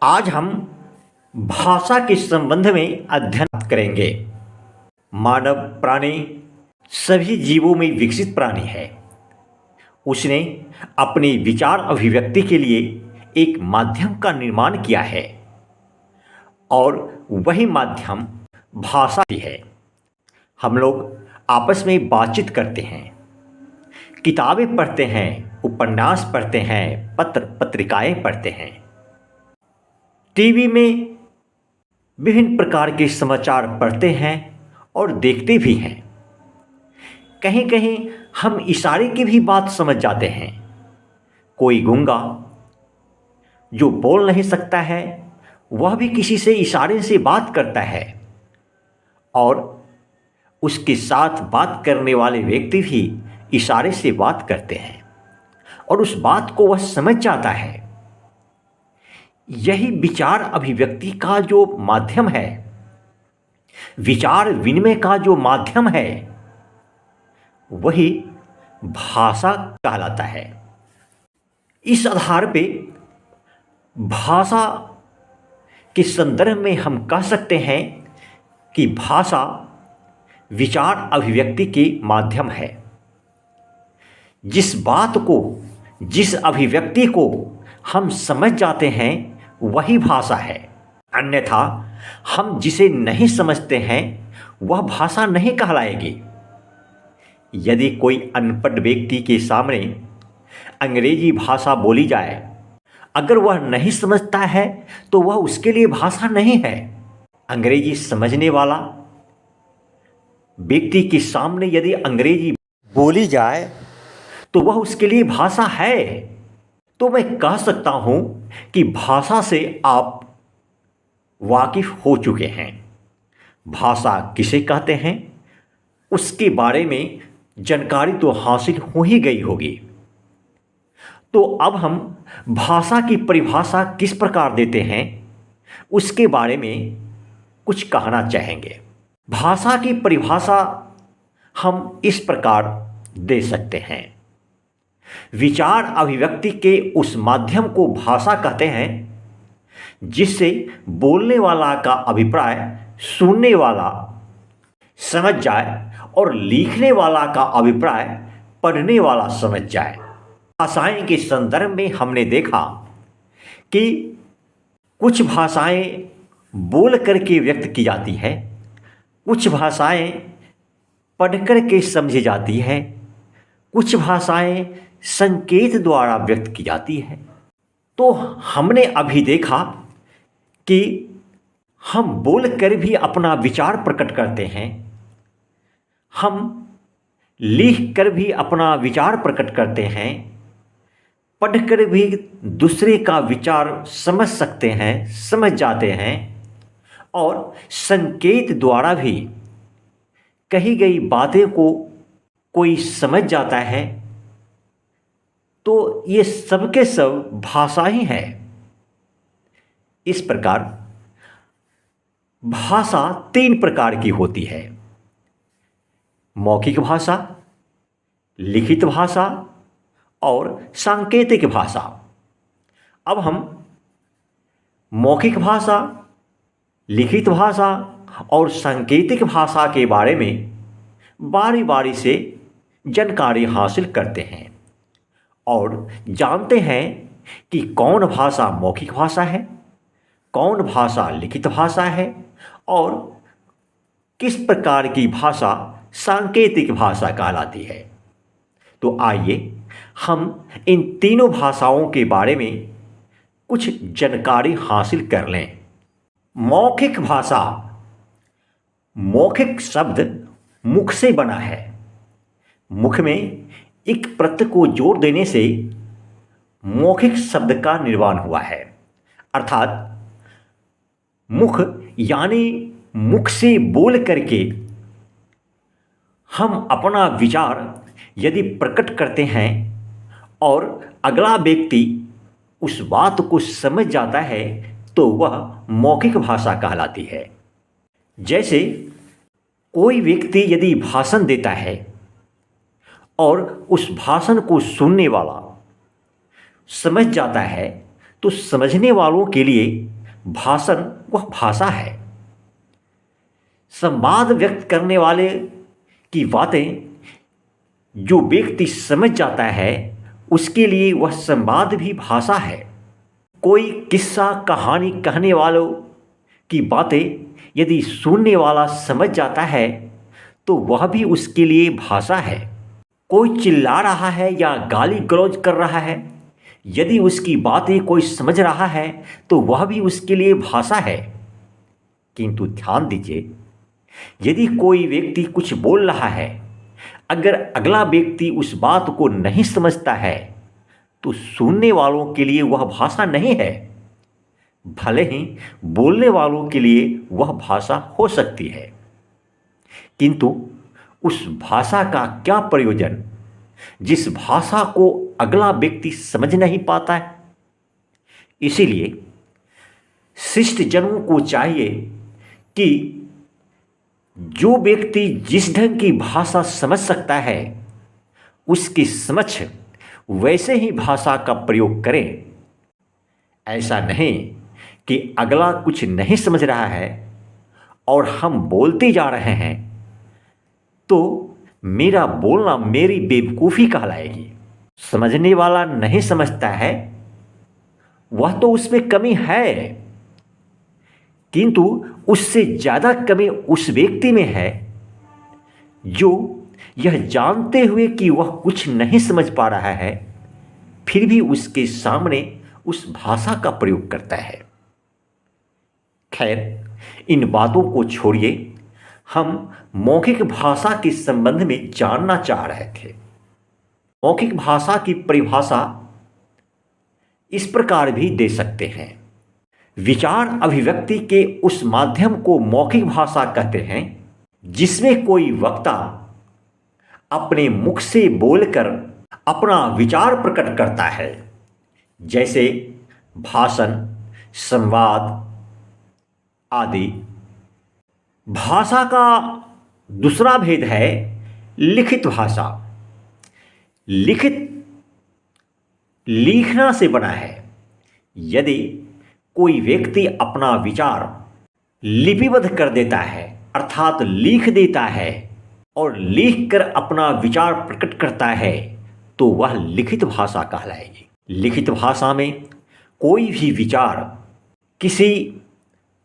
आज हम भाषा के संबंध में अध्ययन करेंगे। मानव प्राणी सभी जीवों में विकसित प्राणी है। उसने अपनी विचार अभिव्यक्ति के लिए एक माध्यम का निर्माण किया है और वही माध्यम भाषा ही है। हम लोग आपस में बातचीत करते हैं, किताबें पढ़ते हैं, उपन्यास पढ़ते हैं, पत्रिकाएं पढ़ते हैं, टीवी में विभिन्न प्रकार के समाचार पढ़ते हैं और देखते भी हैं। कहीं कहीं हम इशारे की भी बात समझ जाते हैं। कोई गूंगा जो बोल नहीं सकता है वह भी किसी से इशारे से बात करता है और उसके साथ बात करने वाले व्यक्ति भी इशारे से बात करते हैं और उस बात को वह समझ जाता है। यही विचार अभिव्यक्ति का जो माध्यम है, विचार विनिमय का जो माध्यम है, वही भाषा कहलाता है। इस आधार पे भाषा के संदर्भ में हम कह सकते हैं कि भाषा विचार अभिव्यक्ति के माध्यम है। जिस बात को, जिस अभिव्यक्ति को हम समझ जाते हैं वही भाषा है। अन्यथा हम जिसे नहीं समझते हैं वह भाषा नहीं कहलाएगी। यदि कोई अनपढ़ व्यक्ति के सामने अंग्रेजी भाषा बोली जाए, अगर वह नहीं समझता है तो वह उसके लिए भाषा नहीं है। अंग्रेजी समझने वाला व्यक्ति के सामने यदि अंग्रेजी बोली जाए तो वह उसके लिए भाषा है। तो मैं कह सकता हूं कि भाषा से आप वाकिफ हो चुके हैं। भाषा किसे कहते हैं उसके बारे में जानकारी तो हासिल हो ही गई होगी। तो अब हम भाषा की परिभाषा किस प्रकार देते हैं उसके बारे में कुछ कहना चाहेंगे। भाषा की परिभाषा हम इस प्रकार दे सकते हैं। विचार अभिव्यक्ति के उस माध्यम को भाषा कहते हैं जिससे बोलने वाला का अभिप्राय सुनने वाला समझ जाए और लिखने वाला का अभिप्राय पढ़ने वाला समझ जाए। भाषाएं के संदर्भ में हमने देखा कि कुछ भाषाएं बोल करके व्यक्त की जाती है, कुछ भाषाएं पढ़ कर के समझी जाती है, कुछ भाषाएं संकेत द्वारा व्यक्त की जाती है। तो हमने अभी देखा कि हम बोल कर भी अपना विचार प्रकट करते हैं, हम लिख कर भी अपना विचार प्रकट करते हैं, पढ़कर भी दूसरे का विचार समझ सकते हैं, समझ जाते हैं और संकेत द्वारा भी कही गई बातें को कोई समझ जाता है। तो ये सब के सब भाषा ही है। इस प्रकार भाषा 3 प्रकार की होती है: मौखिक भाषा, लिखित भाषा और सांकेतिक भाषा। अब हम मौखिक भाषा, लिखित भाषा और सांकेतिक भाषा के बारे में बारी बारी से जानकारी हासिल करते हैं और जानते हैं कि कौन भाषा मौखिक भाषा है, कौन भाषा लिखित भाषा है और किस प्रकार की भाषा सांकेतिक भाषा कहलाती है। तो आइए हम इन तीनों भाषाओं के बारे में कुछ जानकारी हासिल कर लें। मौखिक भाषा, मौखिक शब्द मुख से बना है। मुख में एक प्रत्यय को जोड़ देने से मौखिक शब्द का निर्माण हुआ है। अर्थात मुख यानी मुख से बोल करके हम अपना विचार यदि प्रकट करते हैं और अगला व्यक्ति उस बात को समझ जाता है तो वह मौखिक भाषा कहलाती है। जैसे कोई व्यक्ति यदि भाषण देता है और उस भाषण को सुनने वाला समझ जाता है तो समझने वालों के लिए भाषण वह भाषा है। संवाद व्यक्त करने वाले की बातें जो व्यक्ति समझ जाता है उसके लिए वह संवाद भी भाषा है। कोई किस्सा कहानी कहने वालों की बातें यदि सुनने वाला समझ जाता है तो वह भी उसके लिए भाषा है। कोई चिल्ला रहा है या गाली गलौज कर रहा है, यदि उसकी बातें कोई समझ रहा है तो वह भी उसके लिए भाषा है। किंतु ध्यान दीजिए, यदि कोई व्यक्ति कुछ बोल रहा है, अगर अगला व्यक्ति उस बात को नहीं समझता है तो सुनने वालों के लिए वह भाषा नहीं है। भले ही बोलने वालों के लिए वह भाषा हो सकती है, किंतु उस भाषा का क्या प्रयोजन जिस भाषा को अगला व्यक्ति समझ नहीं पाता है। इसीलिए शिष्ट जनों को चाहिए कि जो व्यक्ति जिस ढंग की भाषा समझ सकता है उसकी समक्ष वैसे ही भाषा का प्रयोग करें। ऐसा नहीं कि अगला कुछ नहीं समझ रहा है और हम बोलते जा रहे हैं तो मेरा बोलना मेरी बेवकूफ़ी कहलाएगी। समझने वाला नहीं समझता है वह तो उसमें कमी है, किंतु उससे ज़्यादा कमी उस व्यक्ति में है जो यह जानते हुए कि वह कुछ नहीं समझ पा रहा है फिर भी उसके सामने उस भाषा का प्रयोग करता है। खैर, इन बातों को छोड़िए, हम मौखिक भाषा के संबंध में जानना चाह रहे थे। मौखिक भाषा की परिभाषा इस प्रकार भी दे सकते हैं। विचार अभिव्यक्ति के उस माध्यम को मौखिक भाषा कहते हैं जिसमें कोई वक्ता अपने मुख से बोलकर अपना विचार प्रकट करता है, जैसे भाषण, संवाद आदि। भाषा का दूसरा भेद है लिखित भाषा। लिखित लिखना से बना है। यदि कोई व्यक्ति अपना विचार लिपिबद्ध कर देता है अर्थात लिख देता है और लिखकर अपना विचार प्रकट करता है तो वह लिखित भाषा कहलाएगी। लिखित भाषा में कोई भी विचार किसी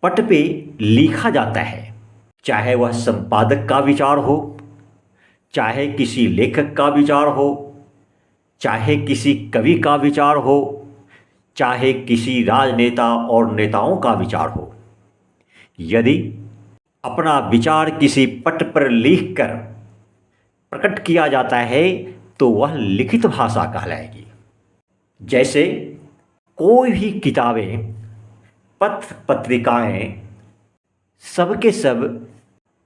पट पे लिखा जाता है, चाहे वह संपादक का विचार हो, चाहे किसी लेखक का विचार हो, चाहे किसी कवि का विचार हो, चाहे किसी राजनेता और नेताओं का विचार हो। यदि अपना विचार किसी पट पर लिखकर प्रकट किया जाता है तो वह लिखित भाषा कहलाएगी। जैसे कोई भी किताबें, पत्र पत्रिकाएं सबके सब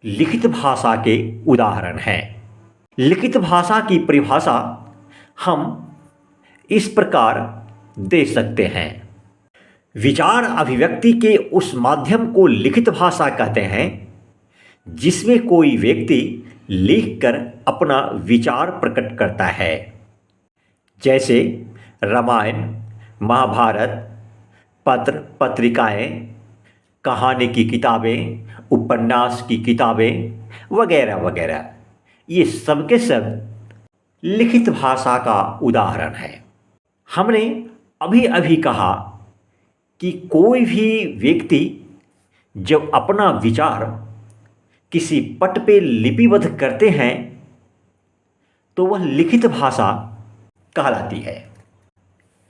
लिखित भाषा के उदाहरण हैं। लिखित भाषा की परिभाषा हम इस प्रकार दे सकते हैं। विचार अभिव्यक्ति के उस माध्यम को लिखित भाषा कहते हैं जिसमें कोई व्यक्ति लिखकर अपना विचार प्रकट करता है, जैसे रामायण, महाभारत, पत्र पत्रिकाएं, कहानी की किताबें, उपन्यास की किताबें वगैरह वगैरह। ये सब के सब लिखित भाषा का उदाहरण है। हमने अभी अभी कहा कि कोई भी व्यक्ति जब अपना विचार किसी पट पे लिपिबद्ध करते हैं तो वह लिखित भाषा कहलाती है।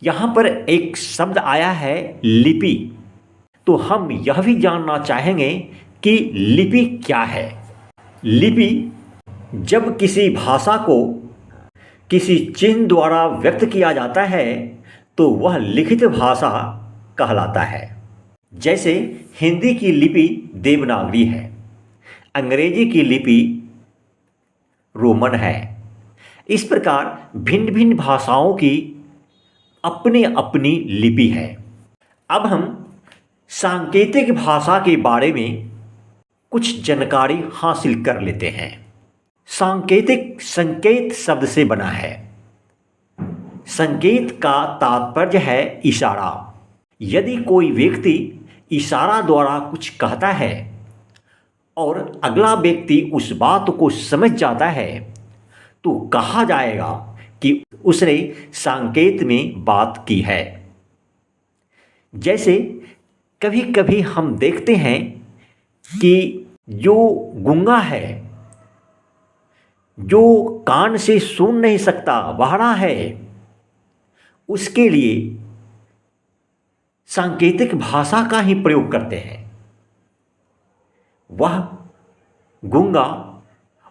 यहाँ पर एक शब्द आया है लिपि, तो हम यह भी जानना चाहेंगे कि लिपि क्या है। लिपि जब किसी भाषा को किसी चिन्ह द्वारा व्यक्त किया जाता है तो वह लिखित भाषा कहलाता है। जैसे हिंदी की लिपि देवनागरी है, अंग्रेजी की लिपि रोमन है। इस प्रकार भिन्न भिन्न भाषाओं की अपनी अपनी लिपि है। अब हम सांकेतिक भाषा के बारे में कुछ जानकारी हासिल कर लेते हैं। सांकेतिक संकेत शब्द से बना है। संकेत का तात्पर्य है इशारा। यदि कोई व्यक्ति इशारा द्वारा कुछ कहता है और अगला व्यक्ति उस बात को समझ जाता है तो कहा जाएगा कि उसने संकेत में बात की है। जैसे कभी कभी हम देखते हैं कि जो गूंगा है, जो कान से सुन नहीं सकता, बहरा है, उसके लिए सांकेतिक भाषा का ही प्रयोग करते हैं। वह गूंगा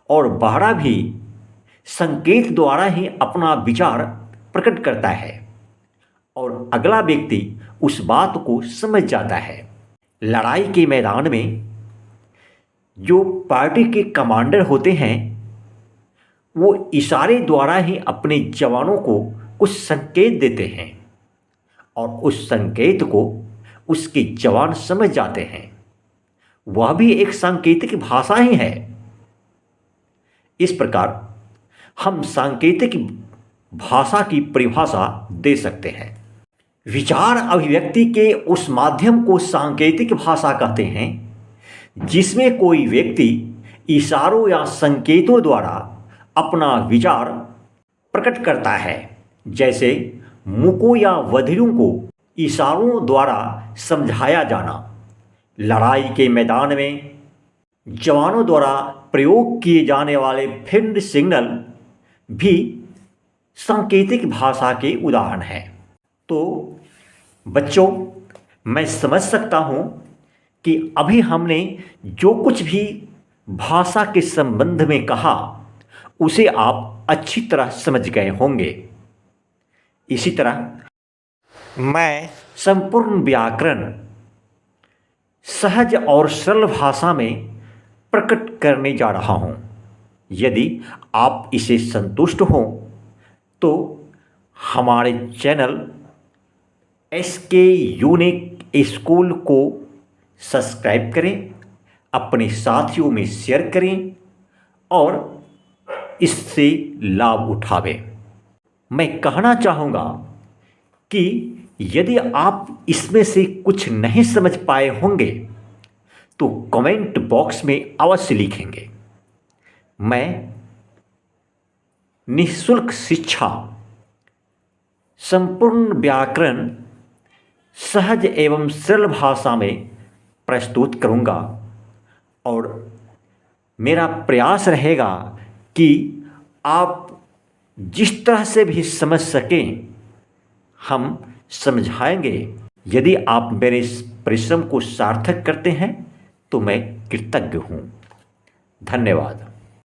और बहरा भी संकेत द्वारा ही अपना विचार प्रकट करता है और अगला व्यक्ति उस बात को समझ जाता है। लड़ाई के मैदान में जो पार्टी के कमांडर होते हैं वो इशारे द्वारा ही अपने जवानों को कुछ संकेत देते हैं और उस संकेत को उसके जवान समझ जाते हैं। वह भी एक सांकेतिक भाषा ही है। इस प्रकार हम सांकेतिक भाषा की परिभाषा दे सकते हैं। विचार अभिव्यक्ति के उस माध्यम को सांकेतिक भाषा कहते हैं जिसमें कोई व्यक्ति इशारों या संकेतों द्वारा अपना विचार प्रकट करता है। जैसे मूकों या बधिरों को इशारों द्वारा समझाया जाना। लड़ाई के मैदान में जवानों द्वारा प्रयोग किए जाने वाले फील्ड सिग्नल भी सांकेतिक भाषा के उदाहरण हैं। तो बच्चों, मैं समझ सकता हूँ कि अभी हमने जो कुछ भी भाषा के संबंध में कहा उसे आप अच्छी तरह समझ गए होंगे। इसी तरह मैं संपूर्ण व्याकरण सहज और सरल भाषा में प्रकट करने जा रहा हूँ। यदि आप इसे संतुष्ट हों तो हमारे चैनल SK यूनिक स्कूल को सब्सक्राइब करें, अपने साथियों में शेयर करें और इससे लाभ उठावें। मैं कहना चाहूँगा कि यदि आप इसमें से कुछ नहीं समझ पाए होंगे तो कमेंट बॉक्स में अवश्य लिखेंगे। मैं निःशुल्क शिक्षा, संपूर्ण व्याकरण सहज एवं सरल भाषा में प्रस्तुत करूँगा और मेरा प्रयास रहेगा कि आप जिस तरह से भी समझ सकें हम समझाएंगे। यदि आप मेरे इस परिश्रम को सार्थक करते हैं तो मैं कृतज्ञ हूँ। धन्यवाद।